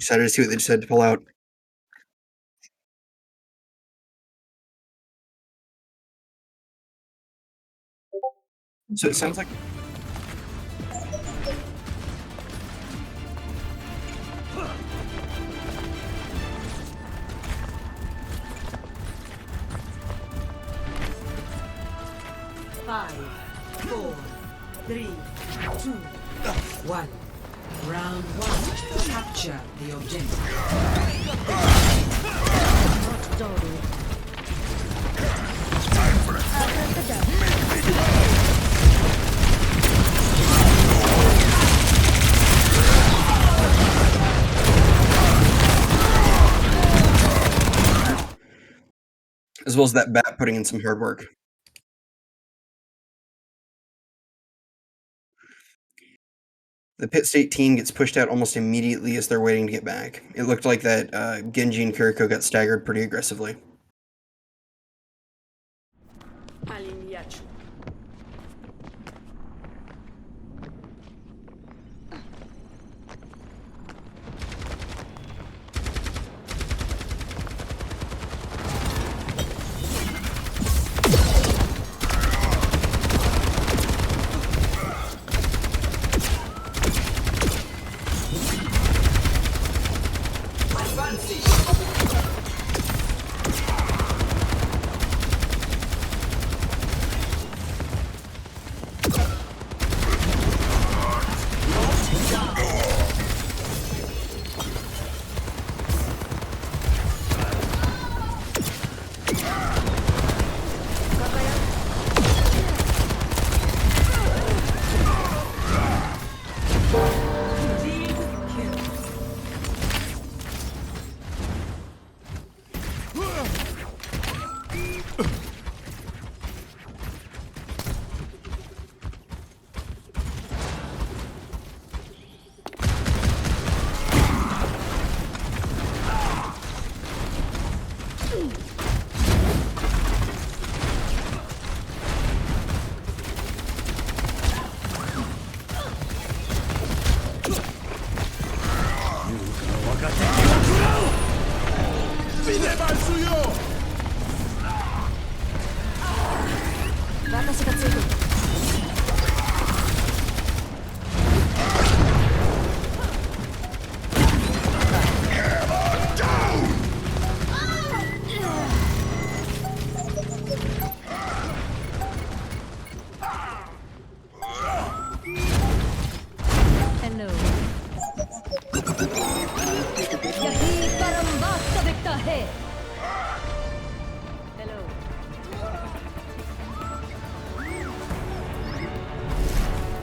Excited to see what they decide to pull out. So it sounds like 5, 4, 3, 2, 1. Round 1. Capture the objective. as well as that bat putting in some hard work. The Pit State team gets pushed out almost immediately as they're waiting to get back. It looked like that Genji and Kiriko got staggered pretty aggressively. Aliniachu.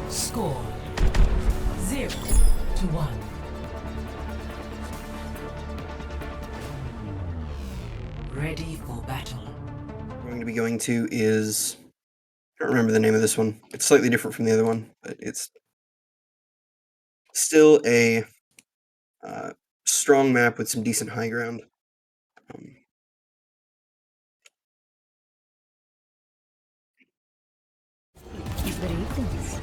Score 0-1. Ready for battle. What I'm going to be going to is... I don't remember the name of this one. It's slightly different from the other one, but it's still a strong map with some decent high ground. Greetings.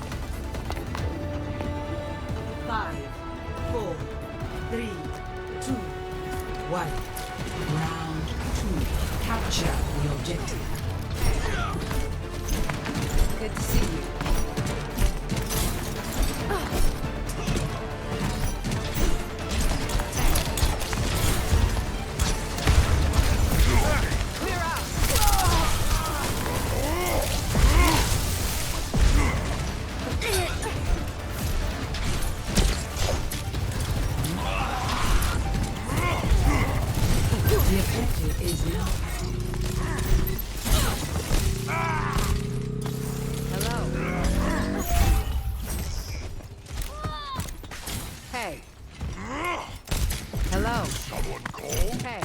5, 4, 3, 2, 1. Round 2. Capture the objective. Good to see you. The objective is now hello. Hey. Hello. Someone called? Hey.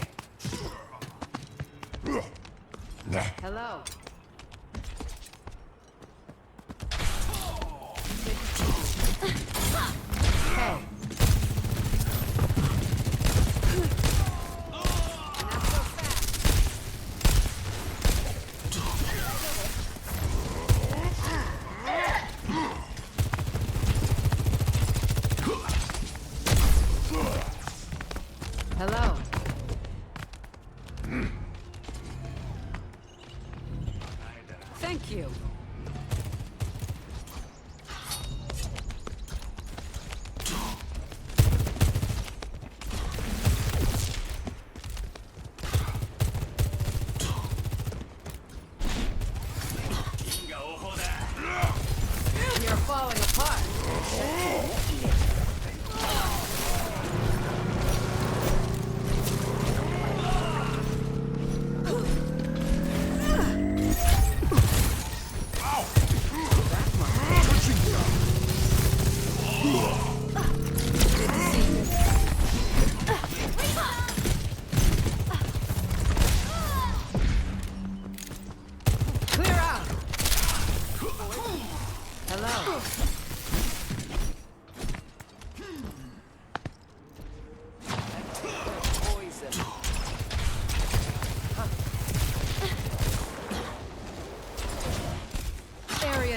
Hello. Hey.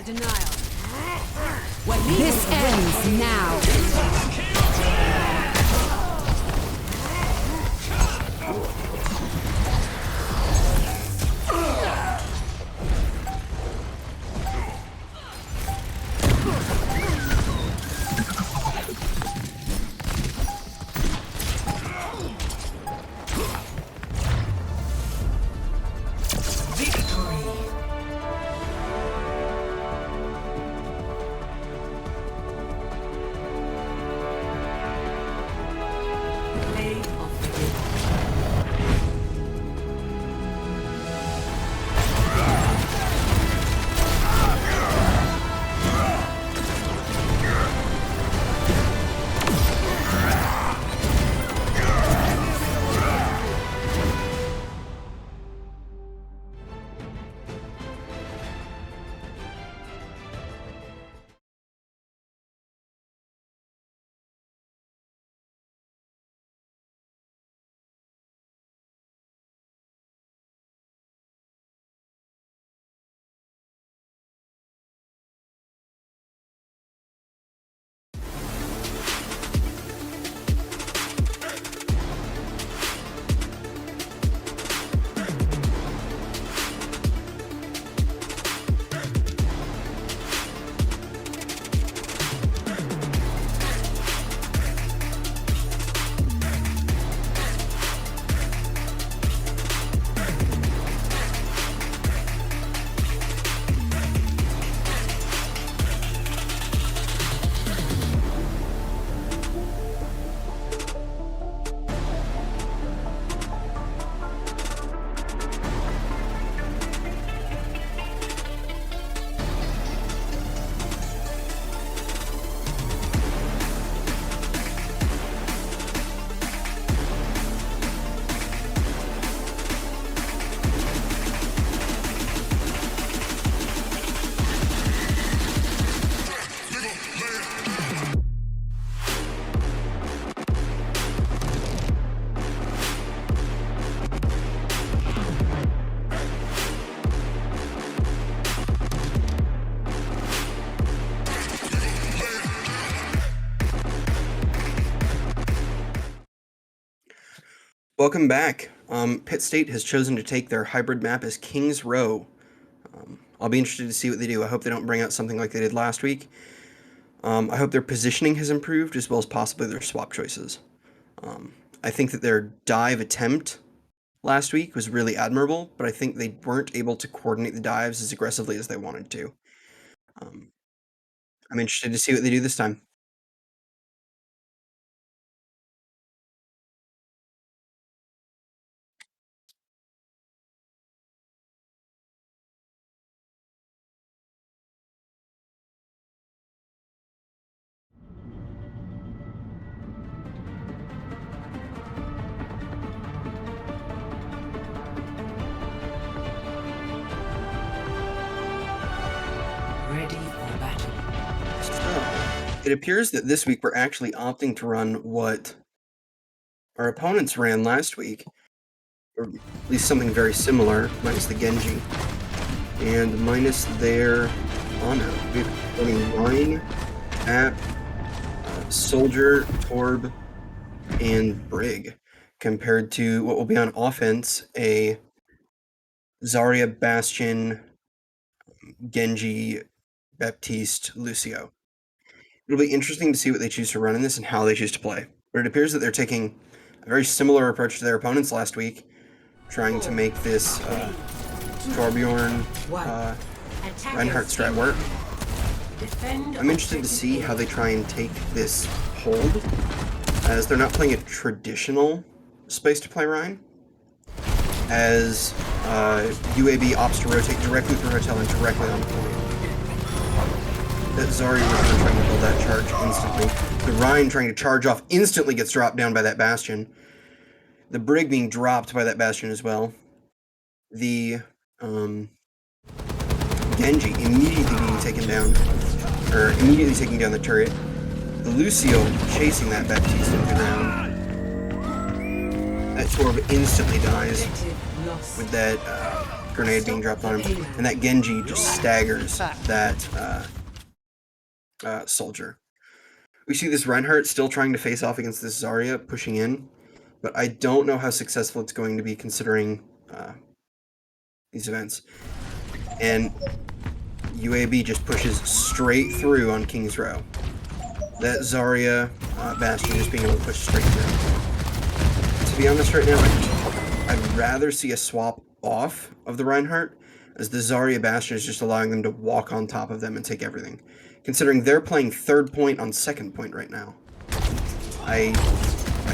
their denial. This ends now. Welcome back. Pitt State has chosen to take their hybrid map as Kings Row. I'll be interested to see what they do. I hope they don't bring out something like they did last week. I hope their positioning has improved as well as possibly their swap choices. I think that their dive attempt last week was really admirable, but I think they weren't able to coordinate the dives as aggressively as they wanted to. I'm interested to see what they do this time. Ready for battle. So, it appears that this week we're actually opting to run what our opponents ran last week, or at least something very similar, minus the Genji, and minus their Ana. We're running Rhine, App, Soldier, Torb, and Brig, compared to what will be on offense, a Zarya, Bastion, Genji, Baptiste, Lucio. It'll be interesting to see what they choose to run in this and how they choose to play. But it appears that they're taking a very similar approach to their opponents last week, trying to make this Torbjorn Reinhardt strat work. I'm interested to see how they try and take this hold, as they're not playing a traditional space to play Rhine, as UAB opts to rotate directly through Hotel and directly on point. That Zarya return trying to build that charge instantly. The Rhine trying to charge off instantly gets dropped down by that Bastion. The Brig being dropped by that Bastion as well. The Genji immediately being taken down, or immediately taking down the turret. The Lucio chasing that Baptiste into the ground. That Torb instantly dies with that grenade being dropped on him, and that Genji just staggers that soldier. We see this Reinhardt still trying to face off against this Zarya, pushing in, but I don't know how successful it's going to be considering these events. And UAB just pushes straight through on King's Row. That Zarya Bastion just being able to push straight through. To be honest right now, I'd rather see a swap off of the Reinhardt, as the Zarya Bastion is just allowing them to walk on top of them and take everything. Considering they're playing third point on second point right now. I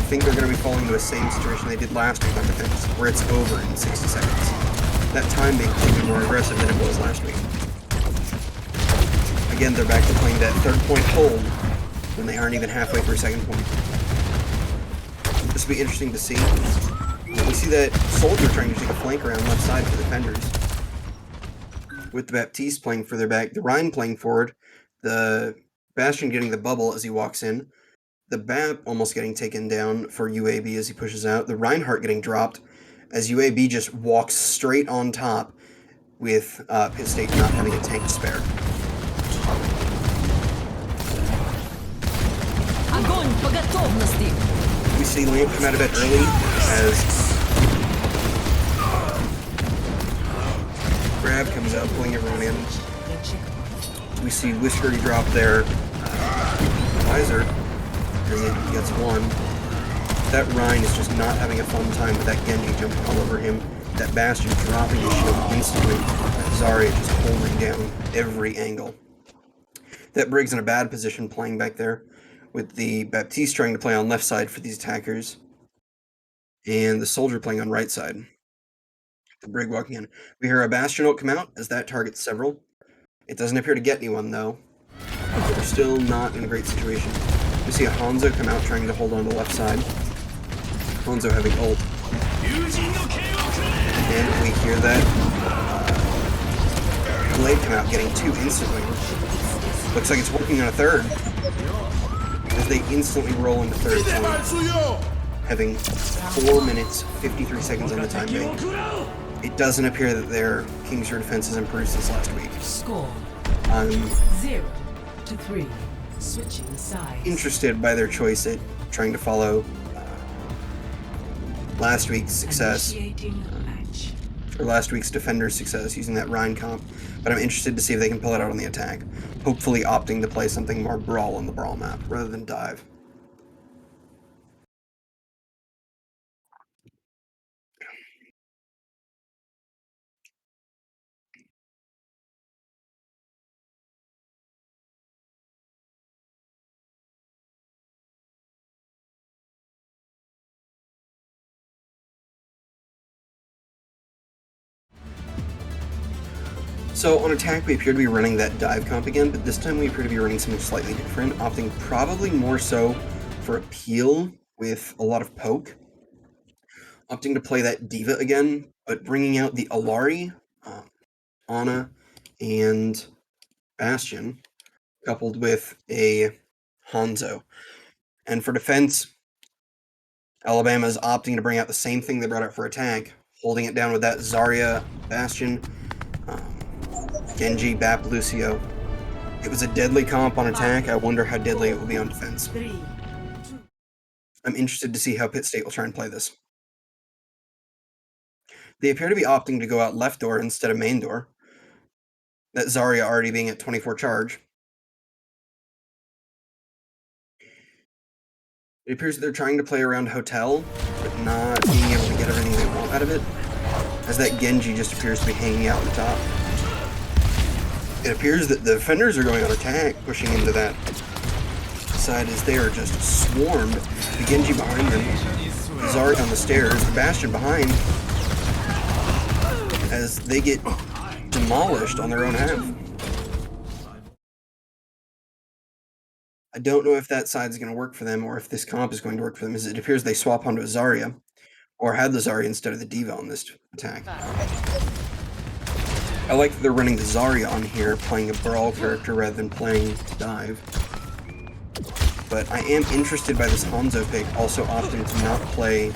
think they're going to be falling into the same situation they did last week on defense, where it's over in 60 seconds. That time being a little bit more aggressive than it was last week. Again, they're back to playing that third point hold when they aren't even halfway through second point. This will be interesting to see. We see that Soldier trying to take a flank around left side for the defenders. With the Baptiste playing further back, the Rhine playing forward, the Bastion getting the bubble as he walks in, the Bap almost getting taken down for UAB as he pushes out, the Reinhardt getting dropped as UAB just walks straight on top with Pit State not having a tank to spare. We see Lamp come out of bed early as Grab comes out, pulling everyone in. We see Whiskery drop their visor as it gets one. That Rhine is just not having a fun time with that Genji jumping all over him. That Bastion dropping his shield instantly. Zarya just holding down every angle. That Brig's in a bad position playing back there, with the Baptiste trying to play on left side for these attackers, and the Soldier playing on right side. The Brig walking in. We hear a Bastion ult come out as that targets several. It doesn't appear to get anyone though. They're still not in a great situation. We see a Hanzo come out trying to hold on to the left side. Hanzo having ult. And we hear that Blade come out getting two instantly. Looks like it's working on a third. As they instantly roll into third point, having 4 minutes, 53 seconds on the time bank. It doesn't appear that their King's Row defense has improved since last week. Score 0-3. Switching sides. Interested by their choice at trying to follow last week's success, or last week's Defender's success using that Rhine comp, but I'm interested to see if they can pull it out on the attack, hopefully opting to play something more Brawl on the Brawl map rather than Dive. So on attack, we appear to be running that dive comp again, but this time we appear to be running something slightly different, opting probably more so for a peel with a lot of poke. Opting to play that Diva again, but bringing out the Alari, Ana, and Bastion, coupled with a Hanzo. And for defense, Alabama is opting to bring out the same thing they brought out for attack, holding it down with that Zarya, Bastion, Genji, Bap, Lucio. It was a deadly comp on attack. I wonder how deadly it will be on defense. I'm interested to see how Pit State will try and play this. They appear to be opting to go out left door instead of main door. That Zarya already being at 24 charge. It appears that they're trying to play around Hotel, but not being able to get everything they want out of it, as that Genji just appears to be hanging out on the top. It appears that the defenders are going on attack, pushing into that side as they are just swarmed. The Genji behind them, Zarya on the stairs, the Bastion behind, as they get demolished on their own half. I don't know if that side is going to work for them, or if this comp is going to work for them, as it appears they swap onto a Zarya, or had the Zarya instead of the Diva on this attack. I like that they're running the Zarya on here, playing a Brawl character rather than playing Dive. But I am interested by this Hanzo pick, also opting to not play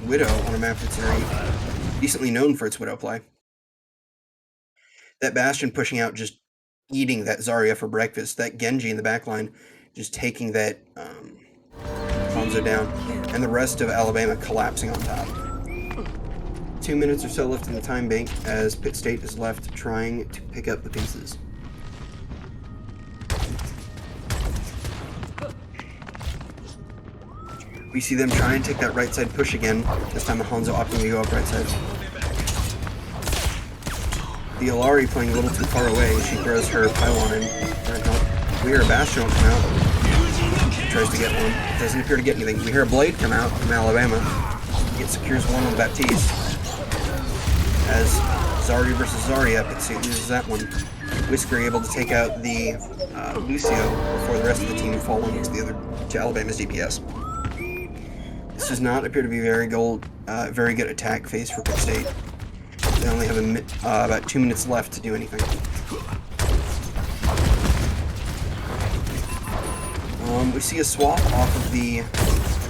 Widow on a map that's very decently known for its Widow play. That Bastion pushing out, just eating that Zarya for breakfast. That Genji in the backline just taking that Hanzo down. And the rest of Alabama collapsing on top. 2 minutes or so left in the time bank as Pitt State is left trying to pick up the pieces. We see them try and take that right side push again. This time the Hanzo opting to go up right side. The Illari playing a little too far away. She throws her pylon in. We hear a Bastion come out. Tries to get one. Doesn't appear to get anything. We hear a Blade come out from Alabama. It secures one on Baptiste. As Zarya versus Zarya, Pitt State loses that one. Whisker able to take out the Lucio before the rest of the team fall into to Alabama's DPS. This does not appear to be very good attack phase for Pitt State. They only have about 2 minutes left to do anything. We see a swap off of the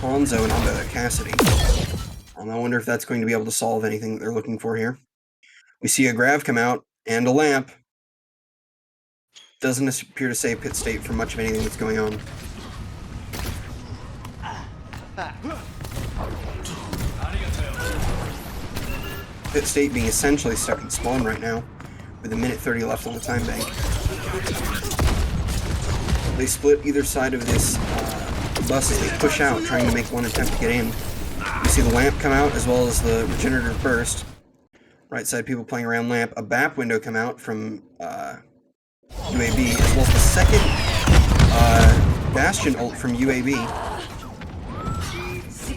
Hanzo and onto the Cassidy. I wonder if that's going to be able to solve anything that they're looking for here. We see a Grav come out and a Lamp. Doesn't appear to save Pitt State from much of anything that's going on. Pitt State being essentially stuck in spawn right now, with 1:30 left on the time bank. They split either side of this bus as they push out, trying to make one attempt to get in. You see the Lamp come out, as well as the Regenerative Burst. Right side people playing around Lamp. A BAP window come out from UAB, as well as the second Bastion ult from UAB.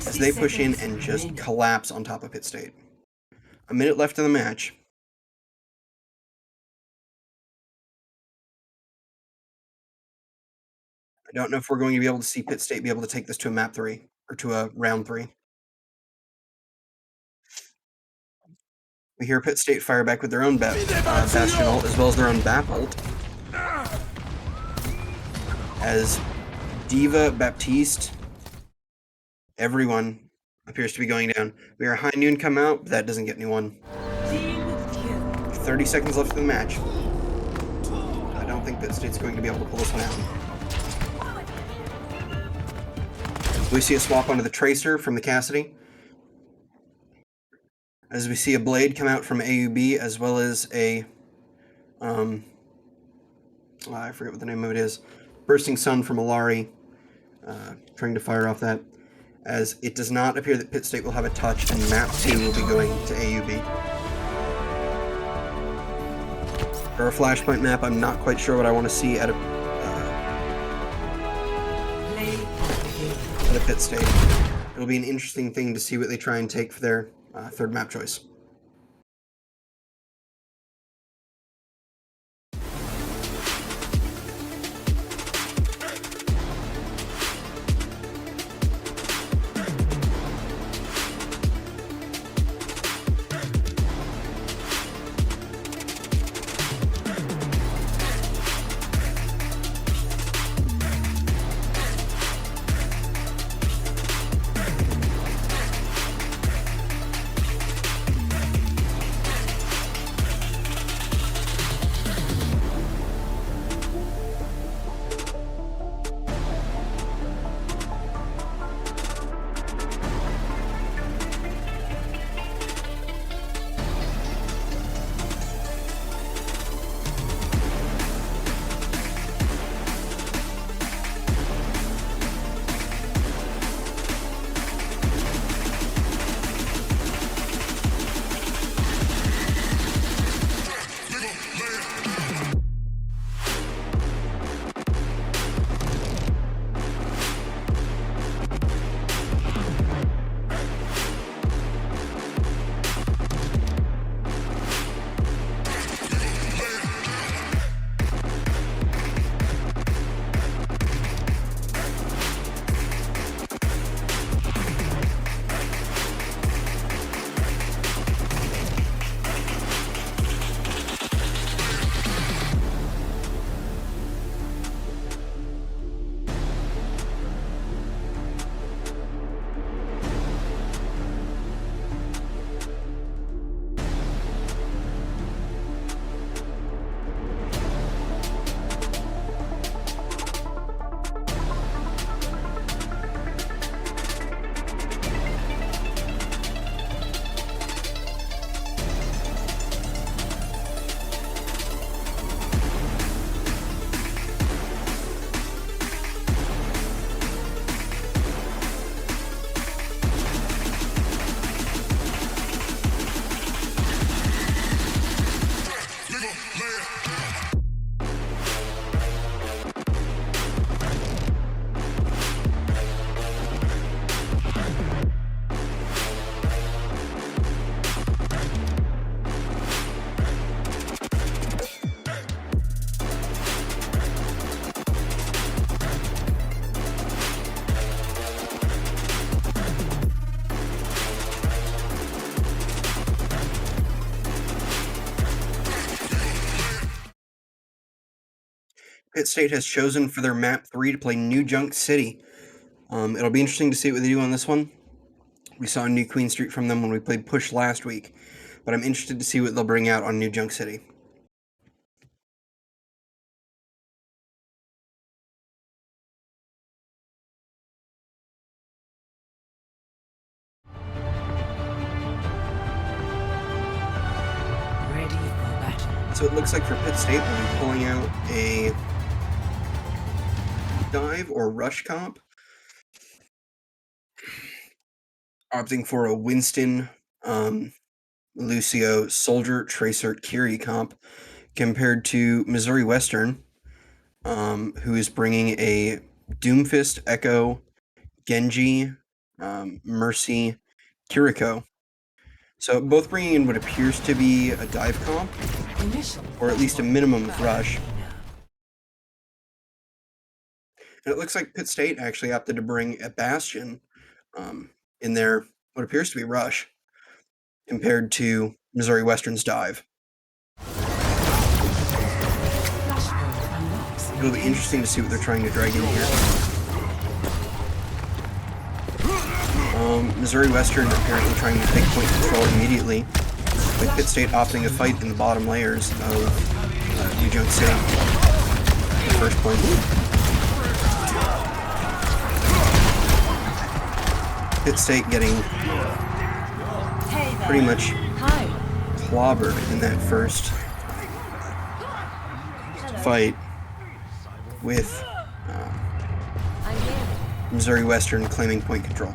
As they push in and just collapse on top of Pitt State. 1 minute left in the match. I don't know if we're going to be able to see Pitt State be able to take this to a map 3, or to a round 3. We hear Pitt State fire back with their own Bastion ult, as well as their own BAP ult. As Diva, Baptiste, everyone appears to be going down. We hear High Noon come out, but that doesn't get anyone. 30 seconds left in the match. I don't think Pitt State's going to be able to pull this one out. We see a swap onto the Tracer from the Cassidy. As we see a Blade come out from AUB, as well as a I forget what the name of it is. Bursting Sun from Illari, trying to fire off that. As it does not appear that Pitt State will have a touch, and map 2 will be going to AUB. For a Flashpoint map, I'm not quite sure what I want to see at a Pitt State. It'll be an interesting thing to see what they try and take for their third map choice. Pitt State has chosen for their map 3 to play New Junk City. It'll be interesting to see what they do on this one. We saw New Queen Street from them when we played Push last week, but I'm interested to see what they'll bring out on New Junk City. Ready for battle. So it looks like for Pitt State, we'll be pulling out a dive or rush comp, opting for a Winston, Lucio, Soldier, Tracer, Kiri comp, compared to Missouri Western, who is bringing a Doomfist, Echo, Genji, Mercy, Kiriko. So both bringing in what appears to be a dive comp, or at least a minimum of rush. And it looks like Pitt State actually opted to bring a Bastion in their what appears to be rush, compared to Missouri Western's dive. It'll be interesting to see what they're trying to drag in here. Missouri Western apparently trying to take point control immediately, with Pitt State opting to fight in the bottom layers of New Junk City. The first point. Pitt State getting pretty much clobbered in that first fight, with Missouri Western claiming point control.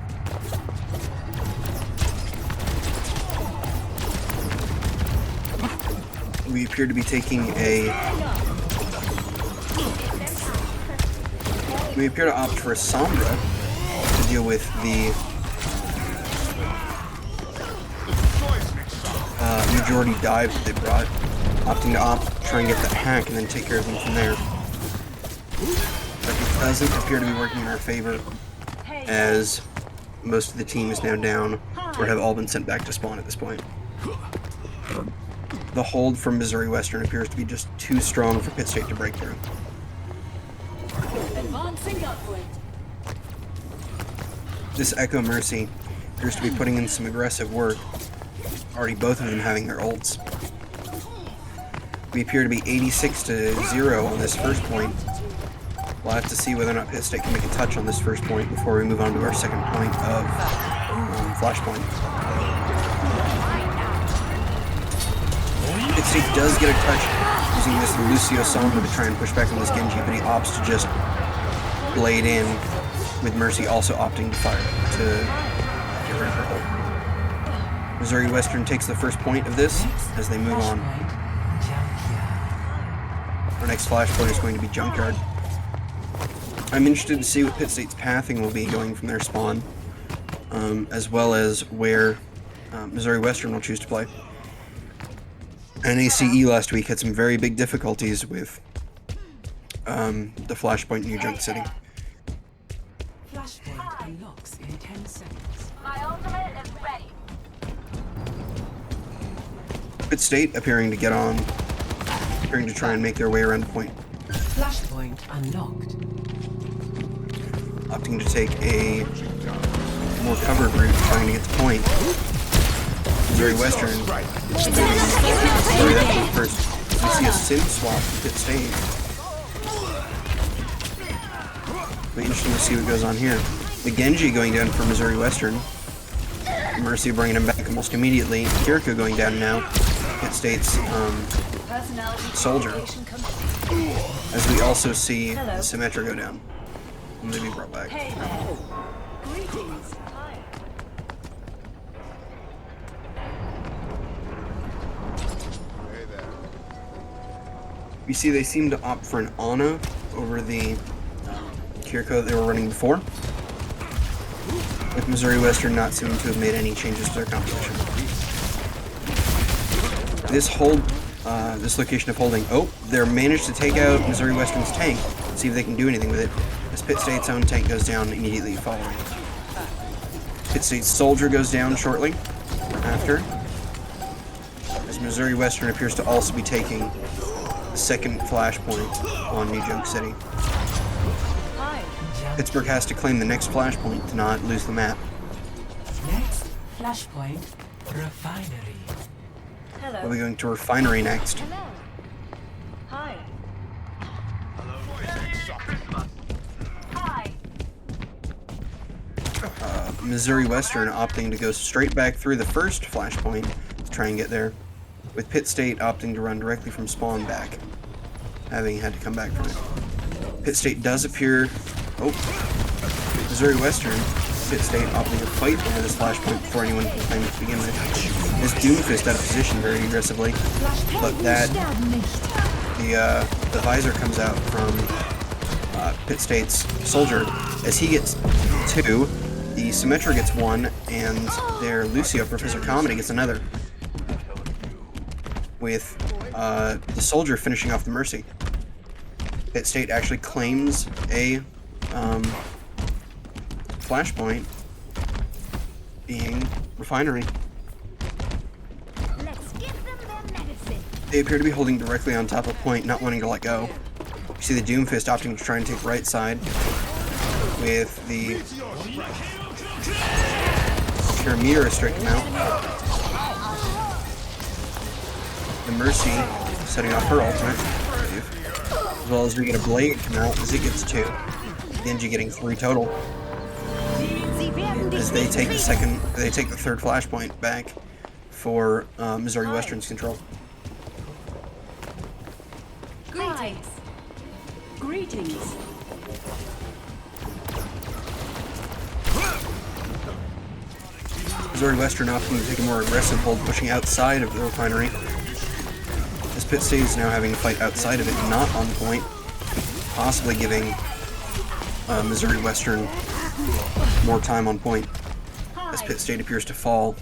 We appear to be taking we appear to opt for a Sombra to deal with the majority dive that they brought, opting to try and get that hack and then take care of them from there. But it doesn't appear to be working in our favor, as most of the team is now down or have all been sent back to spawn at this point. The hold from Missouri Western appears to be just too strong for Pitt State to break through. This Echo Mercy appears to be putting in some aggressive work, already both of them having their ults. We appear to be 86-0 on this first point. We'll have to see whether or not Pitt State can make a touch on this first point before we move on to our second point of Flashpoint. Pitt State does get a touch using this Lucio Sombra to try and push back on this Genji, but he opts to just blade in, with Mercy also opting to fire to get rid of her ult. Missouri Western takes the first point of this as they move on. Our next Flashpoint is going to be Junkyard. I'm interested to see what Pitt State's pathing will be going from their spawn, as well as where Missouri Western will choose to play. NACE last week had some very big difficulties with the Flashpoint New Junk City. Flashpoint unlocks in 10 seconds. My ultimate is ready. Pitt State appearing to try and make their way around the point. Flashpoint unlocked. Opting to take a more covered route, trying to get the point. Missouri Western. Sorry, that was first. We see a sim swap from Pitt State. Be interesting to see what goes on here. The Genji going down for Missouri Western. Mercy bringing him back almost immediately. Kiriko going down now. Pitt State's Soldier. As we also see Symmetra go down. And maybe brought back. Greetings. We see they seem to opt for an Ana over the Kiriko that they were running before, with Missouri Western not seeming to have made any changes to their composition. This location of holding. Oh, they're managed to take out Missouri Western's tank. Let's see if they can do anything with it, as Pitt State's own tank goes down immediately following. Pitt State's Soldier goes down shortly after, as Missouri Western appears to also be taking second flashpoint on New Joke City. Hi. Pittsburgh has to claim the next flashpoint to not lose the map. Next flashpoint, refinery. Hello. We'll be going to Refinery next. Hello. Hi. Hi. Missouri Western opting to go straight back through the first flashpoint to try and get there, with Pitt State opting to run directly from spawn back, having had to come back from it. Pitt State does appear... Oh, Missouri Western, Pitt State opting to fight over this flashpoint before anyone can claim it to begin with. This Doomfist out of position very aggressively, but that the visor comes out from Pitt State's Soldier. As he gets 2, the Symmetra gets 1, and their Lucio, Professor Comedy, gets another. With the Soldier finishing off the Mercy. Pitt State actually claims a flashpoint, being Refinery. Let's give them their medicine. They appear to be holding directly on top of point, not wanting to let go. You see the Doomfist opting to try and take right side, with the Pyramira strict him out. The Mercy setting off her ultimate, as well as we get a Blade come out as it gets 2. Genji getting 3 total. As they take the third flashpoint back for Missouri Western's control. Greetings. Greetings. Missouri Western opting to take a more aggressive hold, pushing outside of the Refinery. As Pitt State is now having a fight outside of it, not on point, possibly giving Missouri Western more time on point, as Pitt State appears to fall.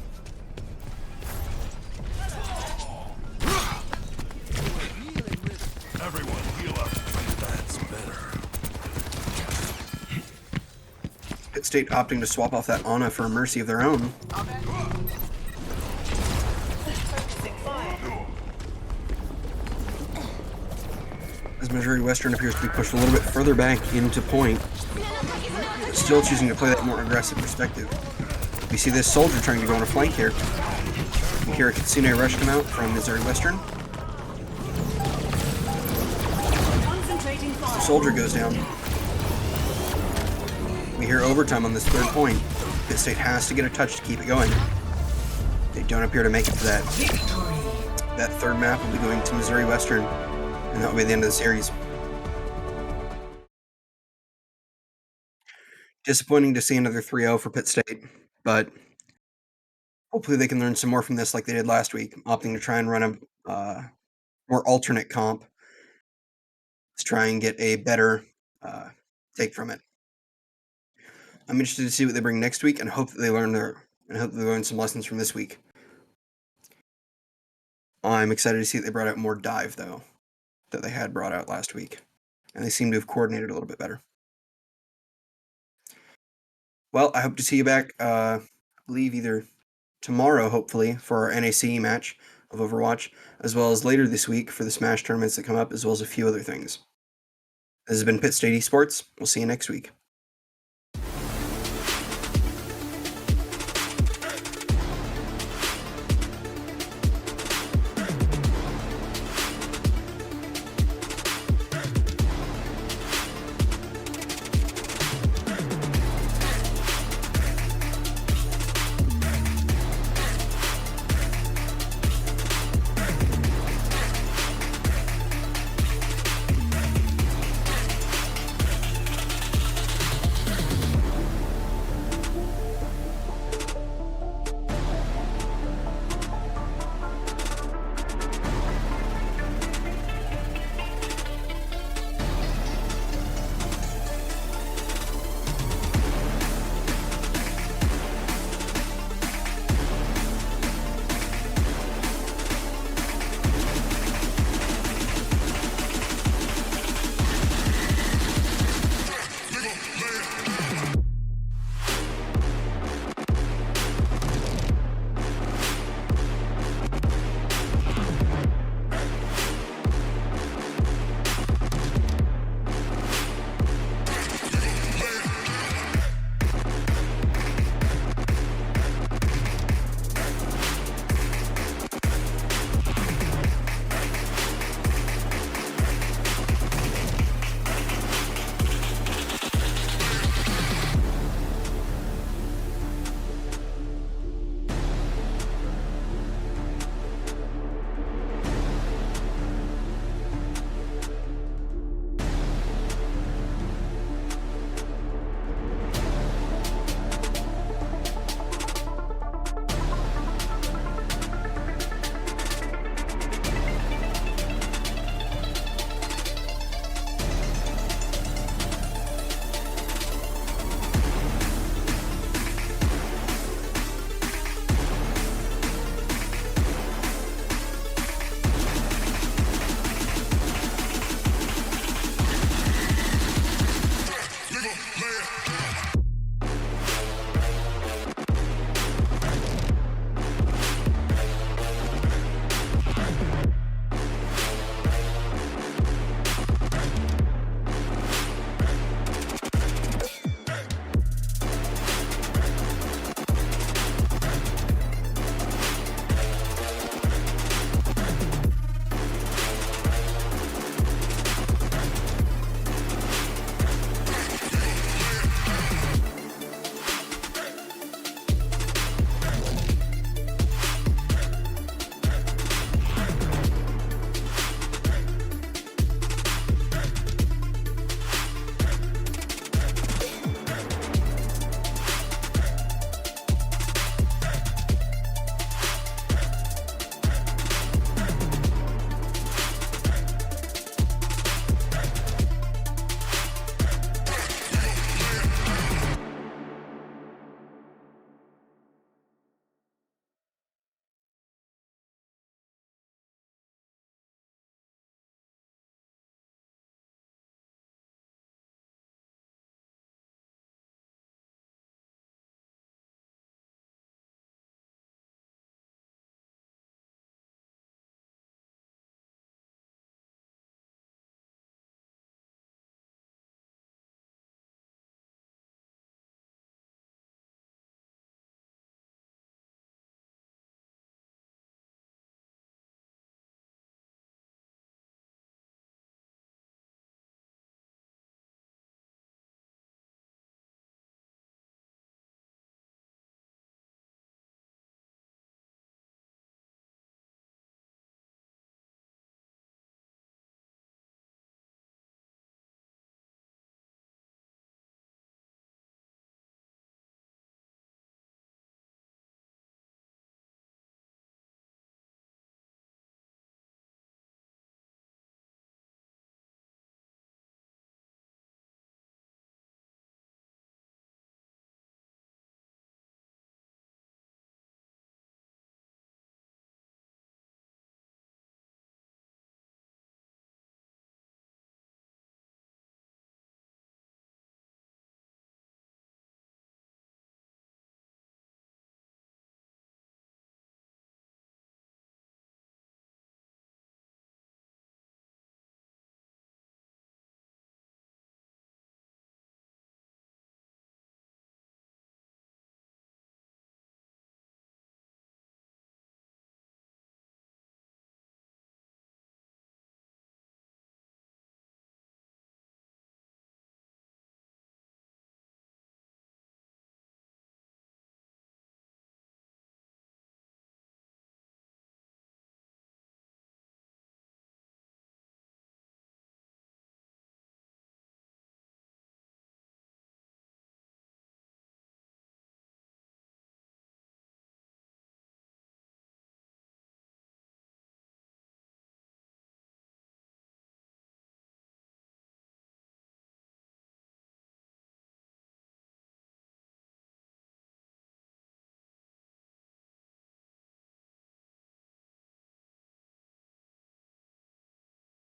Pitt State opting to swap off that Ana for a Mercy of their own. As Missouri Western appears to be pushed a little bit further back into point, still choosing to play that more aggressive perspective. We see this Soldier trying to go on a flank here. We hear a Kitsune Rush come out from Missouri Western. Soldier goes down. We hear overtime on this third point. Pitt State has to get a touch to keep it going. They don't appear to make it to that. That third map will be going to Missouri Western, and that will be the end of the series. Disappointing to see another 3-0 for Pitt State, but hopefully they can learn some more from this like they did last week, opting to try and run a more alternate comp to try and get a better take from it. I'm interested to see what they bring next week, and hope that they learn some lessons from this week. I'm excited to see that they brought out more dive, though, that they had brought out last week, and they seem to have coordinated a little bit better. Well, I hope to see you back, I believe either tomorrow, hopefully, for our NACE match of Overwatch, as well as later this week for the Smash tournaments that come up, as well as a few other things. This has been Pitt State Esports. We'll see you next week.